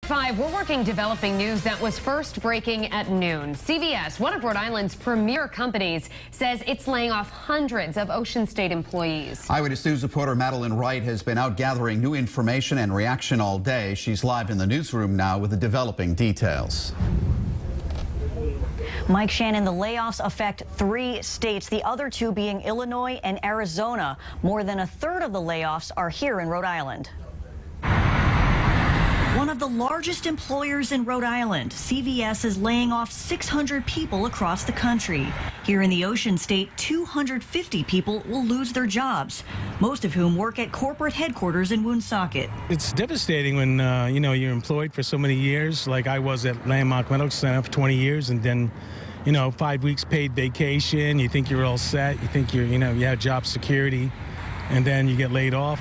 5, we're working developing news that was first breaking at noon. CVS, one of Rhode Island's premier companies, says it's laying off hundreds of Ocean State employees. Eyewitness News reporter Madeline Wright has been out gathering new information and reaction all day. She's live in the newsroom now with the developing details. Mike Shannon, the layoffs affect 3 states, the other 2 being Illinois and Arizona. More than a third of the layoffs are here in Rhode Island. One of the largest employers in Rhode Island, CVS, is laying off 600 people across the country. Here in the Ocean State, 250 people will lose their jobs, most of whom work at corporate headquarters in Woonsocket. It's devastating when, you're employed for so many years, like I was at Landmark Medical Center for 20 years, and then, 5 weeks paid vacation, you think you're all set, you think you have job security, and then you get laid off.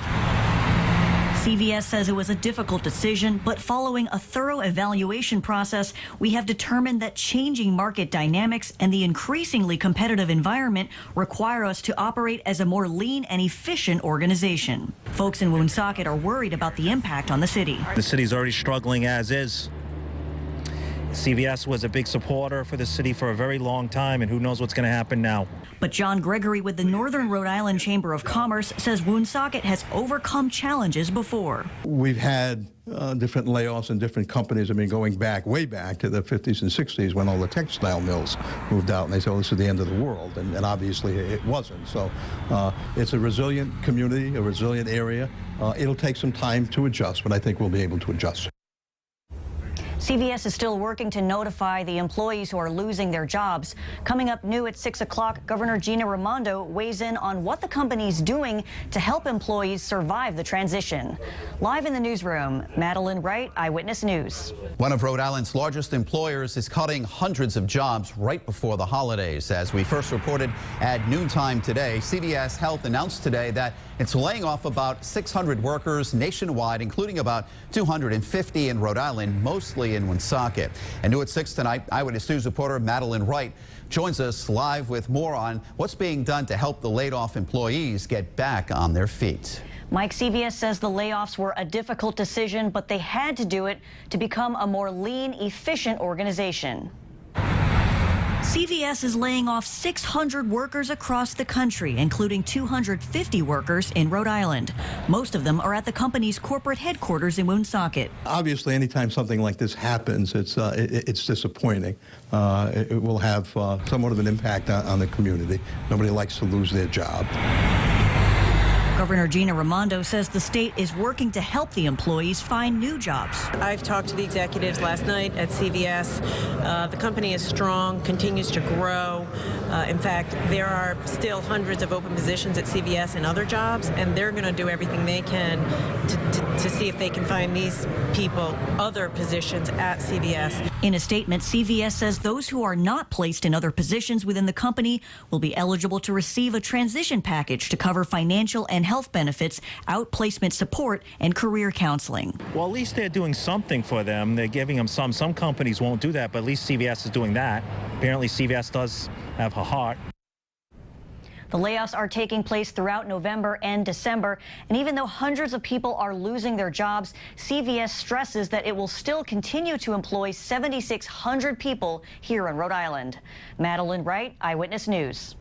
CVS says it was a difficult decision, but following a thorough evaluation process, we have determined that changing market dynamics and the increasingly competitive environment require us to operate as a more lean and efficient organization. Folks in Woonsocket are worried about the impact on the city. The city's already struggling as is. CVS was a big supporter for the city for a very long time, and who knows what's going to happen now. But John Gregory with the Northern Rhode Island Chamber of Commerce says Woonsocket has overcome challenges before. We've had different layoffs in different companies. I mean, going back, way back to the 50s and 60s when all the textile mills moved out and they said, oh, this is the end of the world. And obviously it wasn't. So it's a resilient community, a resilient area. It'll take some time to adjust, but I think we'll be able to adjust. CVS is still working to notify the employees who are losing their jobs. Coming up new at 6 o'clock, Governor Gina Raimondo weighs in on what the company's doing to help employees survive the transition. Live in the newsroom, Madeline Wright, Eyewitness News. One of Rhode Island's largest employers is cutting hundreds of jobs right before the holidays. As we first reported at noontime today, CVS Health announced today that it's laying off about 600 workers nationwide, including about 250 in Rhode Island, mostly in Woonsocket. And new at 6 tonight, Eyewitness News reporter Madeline Wright joins us live with more on what's being done to help the laid-off employees get back on their feet. Mike, CVS says the layoffs were a difficult decision, but they had to do it to become a more lean, efficient organization. CVS is laying off 600 workers across the country, including 250 workers in Rhode Island. Most of them are at the company's corporate headquarters in Woonsocket. Obviously, anytime something like this happens, it's disappointing. It will have somewhat of an impact on the community. Nobody likes to lose their job. Governor Gina Raimondo says the state is working to help the employees find new jobs. I've talked to the executives last night at CVS. The company is strong, continues to grow. In fact, there are still hundreds of open positions at CVS and other jobs, and they're going to do everything they can to see if they can find these people other positions at CVS. In a statement, CVS says those who are not placed in other positions within the company will be eligible to receive a transition package to cover financial and health benefits, outplacement support, and career counseling. Well, at least they're doing something for them. They're giving them some. Some companies won't do that, but at least CVS is doing that. Apparently, CVS does have a heart. The layoffs are taking place throughout November and December, and even though hundreds of people are losing their jobs, CVS stresses that it will still continue to employ 7,600 people here in Rhode Island. Madeline Wright, Eyewitness News.